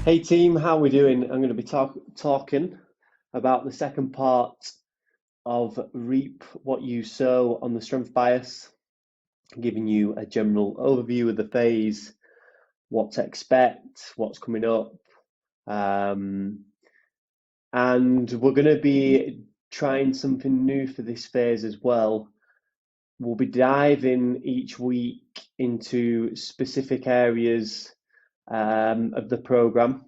Hey team, how we doing? I'm going to be talking about the second part of Reap What You Sow on the Strength Bias, giving you a general overview of the phase, what to expect, what's coming up, um, and we're going to be trying something new for this phase as well. We'll be diving each week into specific areas of the program.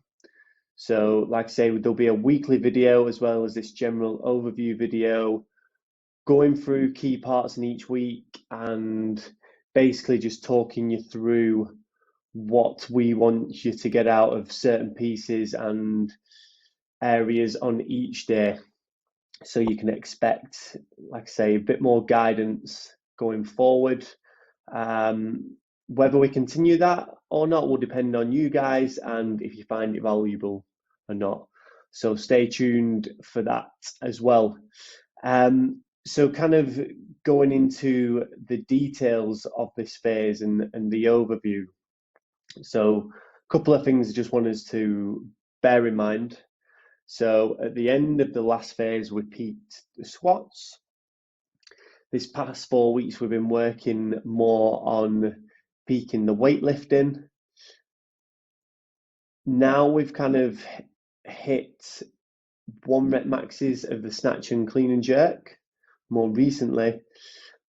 So, like I say, there'll be a weekly video as well as this general overview video going through key parts in each week and basically just talking you through what we want you to get out of certain pieces and areas on each day. So you can expect, like I say, a bit more guidance going forward. Whether we continue that or not will depend on you guys and if you find it valuable or not. So stay tuned for that as well. So kind of going into the details of this phase and the overview. So a couple of things I just want us to bear in mind. So at the end of the last phase, we peaked the squats. This past 4 weeks, we've been working more on peaking the weightlifting. Now we've kind of hit 1 rep maxes of the snatch and clean and jerk more recently.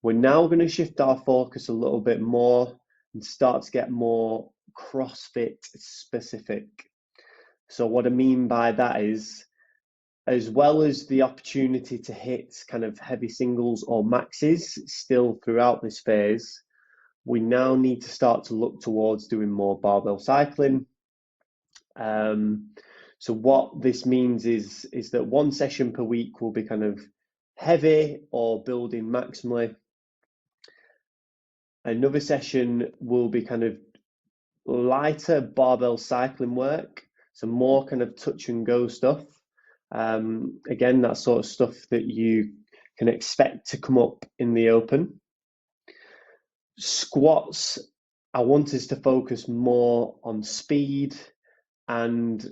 We're now going to shift our focus a little bit more and start to get more CrossFit specific. So what I mean by that is, as well as the opportunity to hit kind of heavy singles or maxes still throughout this phase, we now need to start to look towards doing more barbell cycling. So what this means is that 1 session per week will be kind of heavy or building maximally. Another session will be kind of lighter barbell cycling work, so more kind of touch and go stuff. Again, that sort of stuff that you can expect to come up in the open. Squats, I want us to focus more on speed, and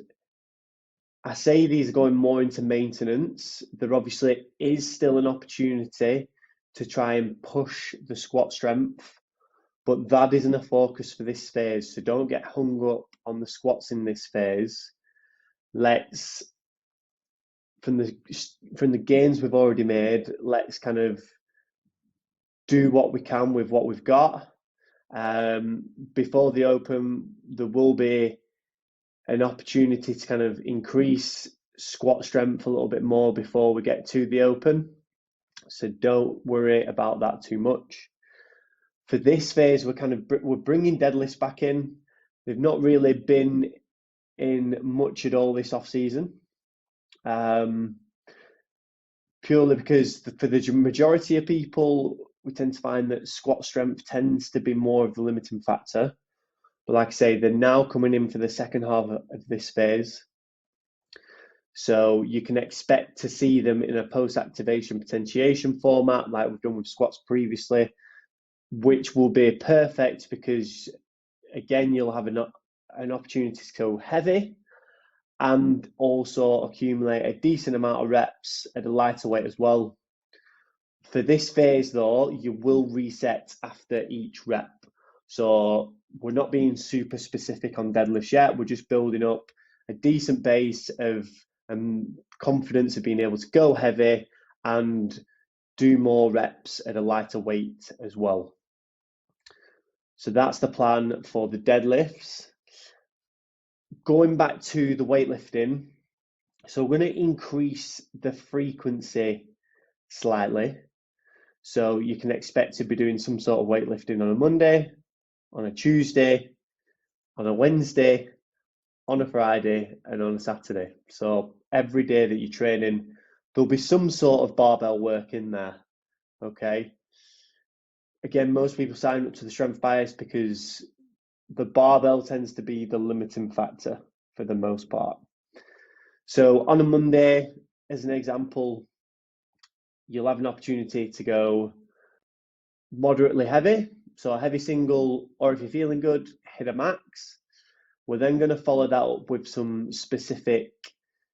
I say these are going more into maintenance. There obviously is still an opportunity to try and push the squat strength, but that isn't a focus for this phase. So don't get hung up on the squats in this phase. Let's, from the gains we've already made, let's kind of do what we can with what we've got. Before the open, there will be an opportunity to kind of increase squat strength a little bit more before we get to the open. So don't worry about that too much. For this phase, we're bringing deadlifts back in. They've not really been in much at all this off season, purely because for the majority of people, we tend to find that squat strength tends to be more of the limiting factor. But like I say, they're now coming in for the second half of this phase. So you can expect to see them in a post-activation potentiation format like we've done with squats previously, which will be perfect because, again, you'll have an opportunity to go heavy and also accumulate a decent amount of reps at a lighter weight as well. For this phase, though, you will reset after each rep. So we're not being super specific on deadlifts yet. We're just building up a decent base of confidence of being able to go heavy and do more reps at a lighter weight as well. So that's the plan for the deadlifts. Going back to the weightlifting, so we're going to increase the frequency slightly. So you can expect to be doing some sort of weightlifting on a Monday, on a Tuesday, on a Wednesday, on a Friday, and on a Saturday. So every day that you're training, there'll be some sort of barbell work in there. Okay. Again, most people sign up to the Strength Bias because the barbell tends to be the limiting factor for the most part. So on a Monday, as an example, you'll have an opportunity to go moderately heavy. So a heavy single, or if you're feeling good, hit a max. We're then going to follow that up with some specific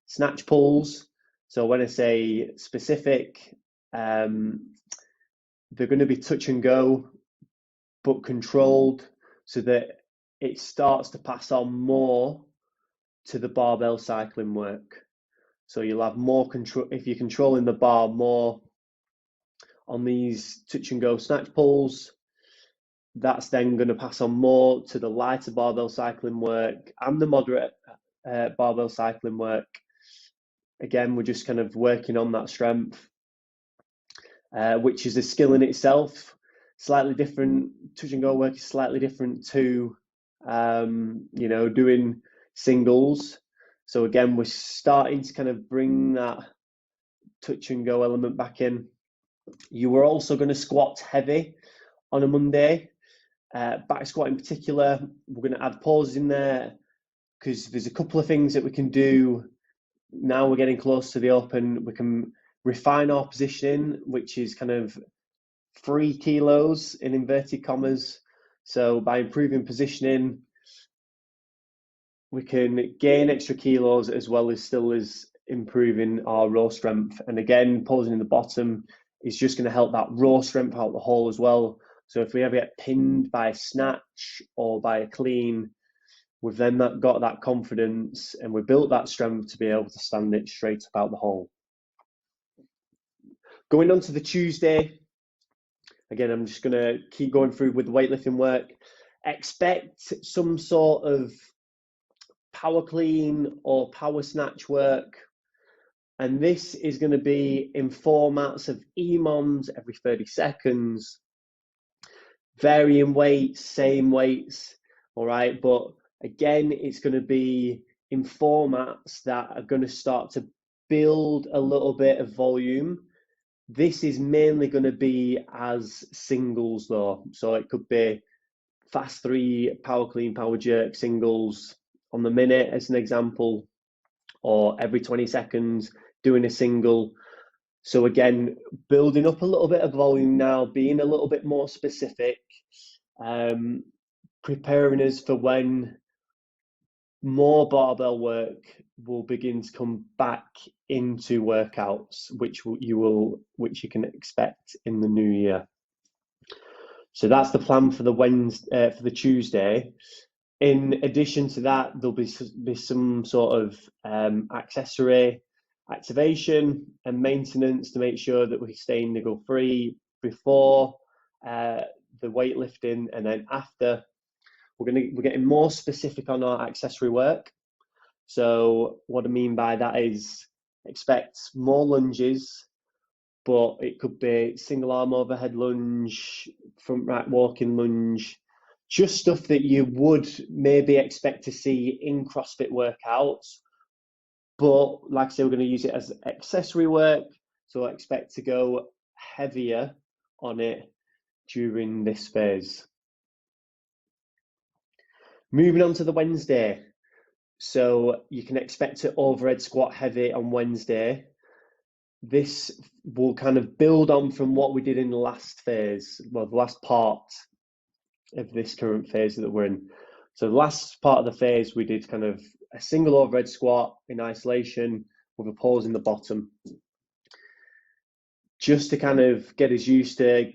snatch pulls. So when I say specific, they're going to be touch and go, but controlled, so that it starts to pass on more to the barbell cycling work. So you'll have more control if you're controlling the bar more on these touch and go snatch pulls. That's then going to pass on more to the lighter barbell cycling work and the moderate barbell cycling work. Again, we're just kind of working on that strength, which is a skill in itself. Slightly different. Touch and go work is slightly different to, doing singles. So again, we're starting to kind of bring that touch and go element back in. You were also going to squat heavy on a Monday. Back squat in particular, we're going to add pauses in there because there's a couple of things that we can do. Now we're getting close to the open. We can refine our positioning, which is kind of 3 kilos in inverted commas. So by improving positioning, we can gain extra kilos as well as still as improving our raw strength. And again, pausing in the bottom is just going to help that raw strength out the hole as well. So if we ever get pinned by a snatch or by a clean, we've then got that confidence and we built that strength to be able to stand it straight up out the hole. Going on to the Tuesday, again, I'm just going to keep going through with the weightlifting work. Expect some sort of power clean or power snatch work. And this is going to be in formats of EMOMs every 30 seconds, varying weights, same weights, all right? But again, it's going to be in formats that are going to start to build a little bit of volume. This is mainly going to be as singles though. So it could be fast 3 power clean, power jerk singles on the minute as an example, or every 20 seconds doing a single. So again, building up a little bit of volume now, being a little bit more specific, preparing us for when more barbell work will begin to come back into workouts, which you can expect in the new year. So that's the plan for the Tuesday. In addition to that, there'll be some sort of accessory activation and maintenance to make sure that we stay niggle free before the weightlifting, and then after we're getting more specific on our accessory work. So what I mean by that is expect more lunges, but it could be single arm overhead lunge, front rack walking lunge, just stuff that you would maybe expect to see in CrossFit workouts. But like I say, we're going to use it as accessory work. So I expect to go heavier on it during this phase. Moving on to the Wednesday. So you can expect to overhead squat heavy on Wednesday. This will kind of build on from what we did in the last phase, well, the last part of this current phase that we're in. So the last part of the phase, we did kind of a single overhead squat in isolation with a pause in the bottom, just to kind of get us used to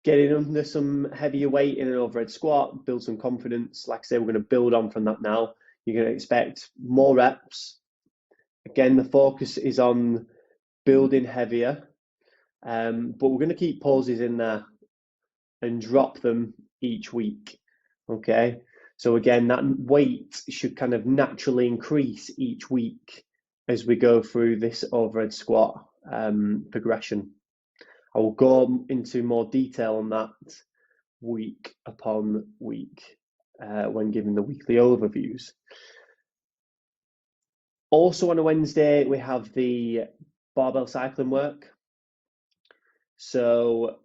getting under some heavier weight in an overhead squat, build some confidence. Like I say, we're going to build on from that now. You're going to expect more reps. Again, the focus is on building heavier, but we're going to keep pauses in there and drop them each week. Okay, so again, that weight should kind of naturally increase each week as we go through this overhead squat progression. I will go into more detail on that week upon week when giving the weekly overviews. Also on a Wednesday, we have the barbell cycling work. So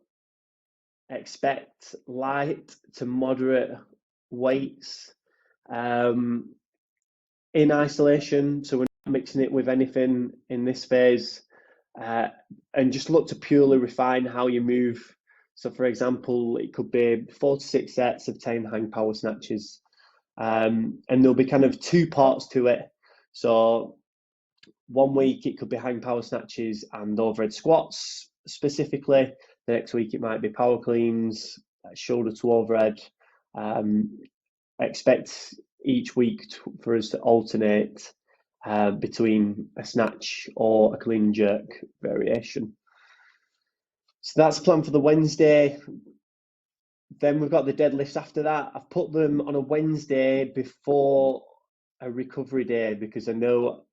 expect light to moderate weights in isolation. So we're not mixing it with anything in this phase, and just look to purely refine how you move. So for example, it could be 4 to 6 sets of 10 hang power snatches. And there'll be kind of two parts to it. So one week it could be hang power snatches and overhead squats specifically. The next week it might be power cleans, shoulder to overhead. Expect each week for us to alternate between a snatch or a clean and jerk variation. So that's the plan for the Wednesday. Then we've got the deadlifts after that. I've put them on a Wednesday before a recovery day because I know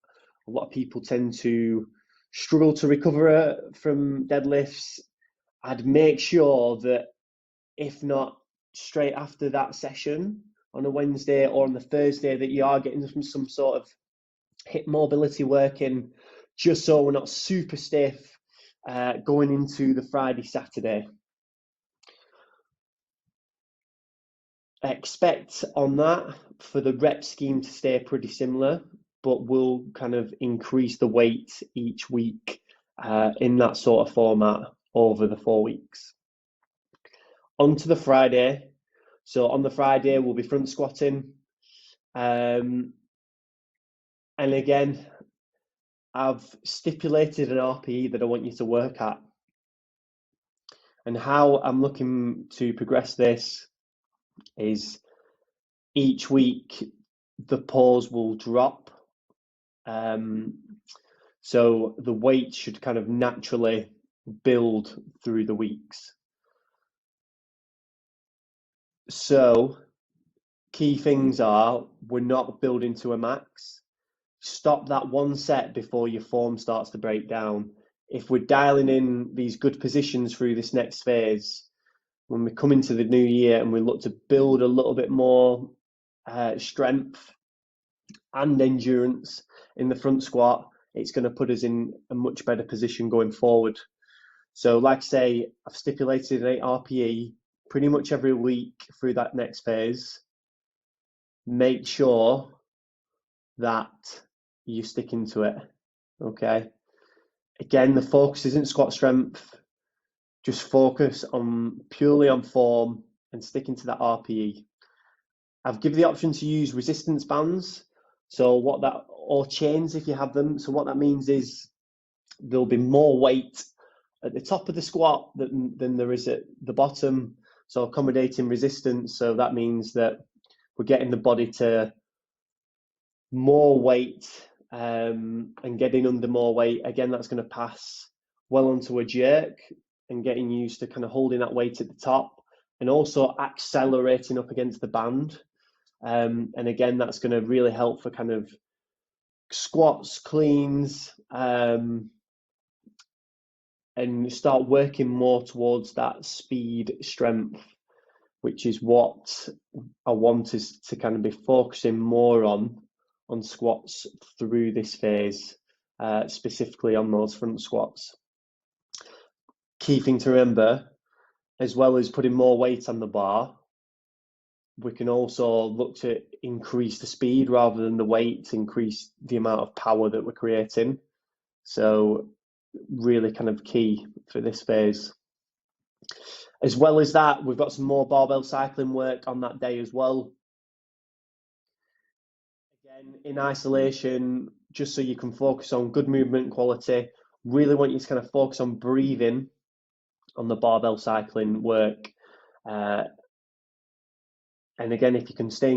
a lot of people tend to struggle to recover from deadlifts. I'd make sure that if not straight after that session on a Wednesday or on the Thursday, that you are getting some sort of hip mobility working, just so we're not super stiff going into the Friday, Saturday. Expect on that for the rep scheme to stay pretty similar, but we'll kind of increase the weight each week in that sort of format over the 4 weeks. On to the Friday. So on the Friday, we'll be front squatting. And again, I've stipulated an RPE that I want you to work at. And how I'm looking to progress this is each week the pause will drop. So the weight should kind of naturally build through the weeks. So key things are, we're not building to a max. Stop that one set before your form starts to break down. If we're dialing in these good positions through this next phase, when we come into the new year and we look to build a little bit more strength and endurance in the front squat, it's going to put us in a much better position going forward. So like I say, I've stipulated an 8 RPE pretty much every week through that next phase. Make sure that you're sticking to it, okay? Again, the focus isn't squat strength. Just focus on purely on form and sticking to that RPE. I've given the option to use resistance bands. So what that, or chains if you have them. So what that means is there'll be more weight at the top of the squat than there is at the bottom. So accommodating resistance. So that means that we're getting the body to more weight and getting under more weight. Again, that's going to pass well onto a jerk and getting used to kind of holding that weight at the top and also accelerating up against the band. And again, that's going to really help for kind of squats, cleans, and start working more towards that speed strength, which is what I want us to kind of be focusing more on squats through this phase, specifically on those front squats. Key thing to remember, as well as putting more weight on the bar, we can also look to increase the speed rather than the weight, to increase the amount of power that we're creating. So really kind of key for this phase. As well as that, we've got some more barbell cycling work on that day as well. Again, in isolation, just so you can focus on good movement quality. Really want you to kind of focus on breathing on the barbell cycling work. And again, if you can stay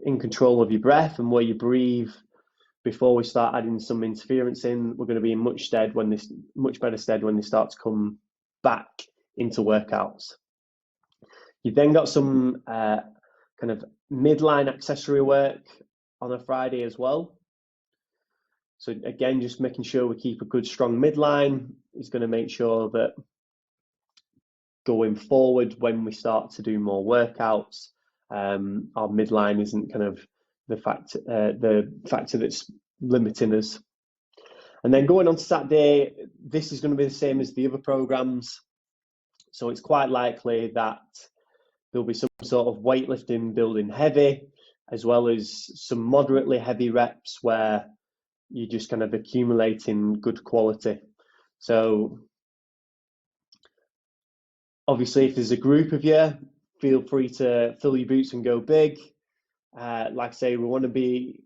in control of your breath and where you breathe before we start adding some interference in, we're going to be in much better stead when they start to come back into workouts. You've then got some kind of midline accessory work on a Friday as well. So again, just making sure we keep a good strong midline is going to make sure that going forward when we start to do more workouts, our midline isn't kind of the factor that's limiting us. And then going on to Saturday, this is going to be the same as the other programs. So it's quite likely that there'll be some sort of weightlifting building heavy, as well as some moderately heavy reps where you're just kind of accumulating good quality. So obviously, if there's a group of you, feel free to fill your boots and go big. Like I say, we want to be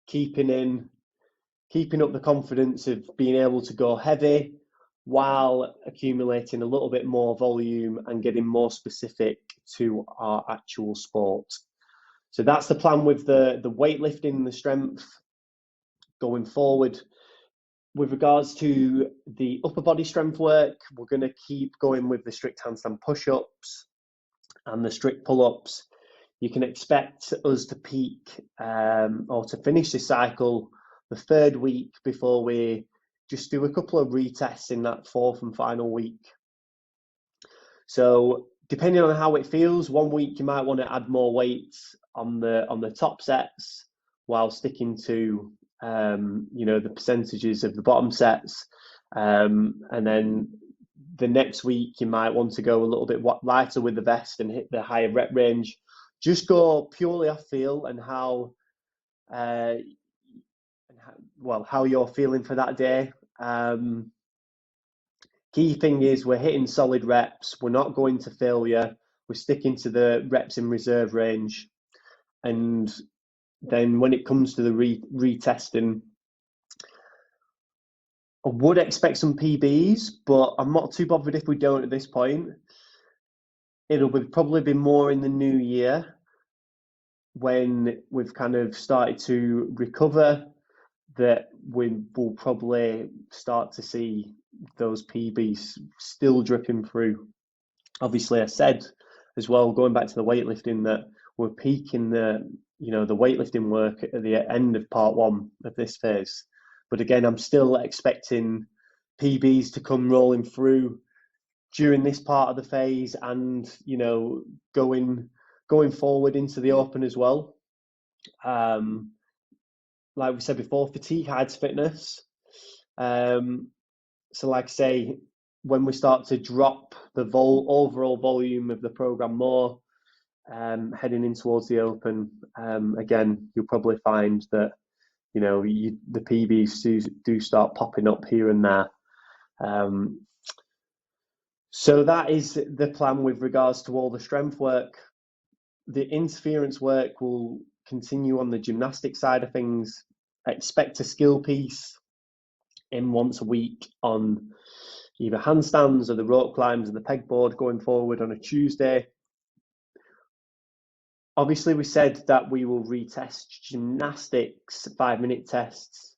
keeping up the confidence of being able to go heavy while accumulating a little bit more volume and getting more specific to our actual sport. So that's the plan with the weightlifting and the strength going forward. With regards to the upper body strength work, we're going to keep going with the strict handstand push-ups and the strict pull-ups. You can expect us to peak or to finish this cycle the third week before we just do a couple of retests in that fourth and final week. So depending on how it feels, one week you might want to add more weights on the top sets while sticking to the percentages of the bottom sets, and then the next week you might want to go a little bit lighter with the vest and hit the higher rep range. Just go purely off feel and how you're feeling for that day. Key thing is we're hitting solid reps. We're not going to failure. We're sticking to the reps in reserve range. And then when it comes to the retesting, I would expect some PBs, but I'm not too bothered if we don't at this point. It'll probably be more in the new year when we've kind of started to recover that we will probably start to see those PBs still dripping through. Obviously, I said as well, going back to the weightlifting, that we're peaking the weightlifting work at the end of part one of this phase. But again, I'm still expecting PBs to come rolling through during this part of the phase, and going forward into the open as well. Like we said before, fatigue hides fitness. So like I say, when we start to drop the overall volume of the program more, heading in towards the open, again, you'll probably find that the PBs do start popping up here and there. So that is the plan with regards to all the strength work. The interference work will continue on the gymnastic side of things. Expect a skill piece in once a week on either handstands or the rope climbs or the pegboard going forward on a Tuesday. Obviously, we said that we will retest gymnastics 5-minute tests.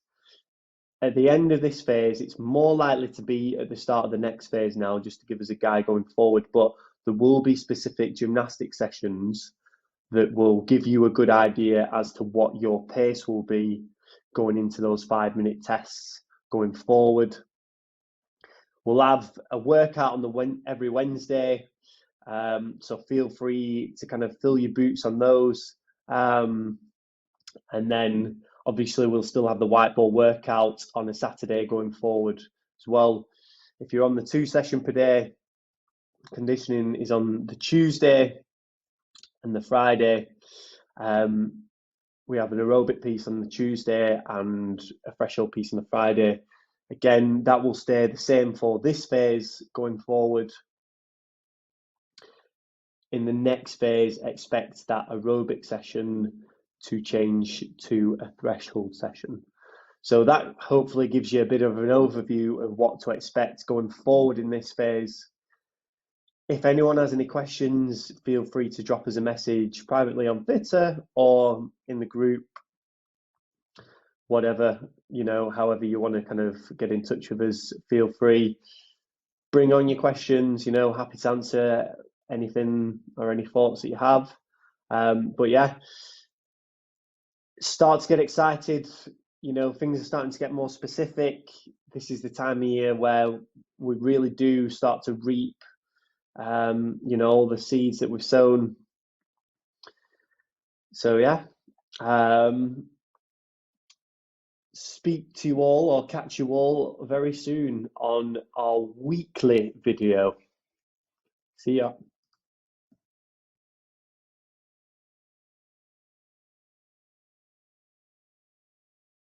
At the end of this phase, it's more likely to be at the start of the next phase now, just to give us a guide going forward, but there will be specific gymnastic sessions that will give you a good idea as to what your pace will be going into those 5-minute tests going forward. We'll have a workout on every Wednesday, so feel free to kind of fill your boots on those. And then obviously we'll still have the white ball workout on a Saturday going forward as well. If you're on the 2 session per day, conditioning is on the Tuesday and the Friday. We have an aerobic piece on the Tuesday and a threshold piece on the Friday. Again, that will stay the same for this phase going forward. In the next phase, expect that aerobic session to change to a threshold session. So that hopefully gives you a bit of an overview of what to expect going forward in this phase. If anyone has any questions, feel free to drop us a message privately on Twitter or in the group, whatever, however you want to kind of get in touch with us, feel free. Bring on your questions, happy to answer anything or any thoughts that you have. But yeah, start to get excited. Things are starting to get more specific. This is the time of year where we really do start to reap all the seeds that we've sown. So yeah, speak to you all or catch you all very soon on our weekly video. See ya.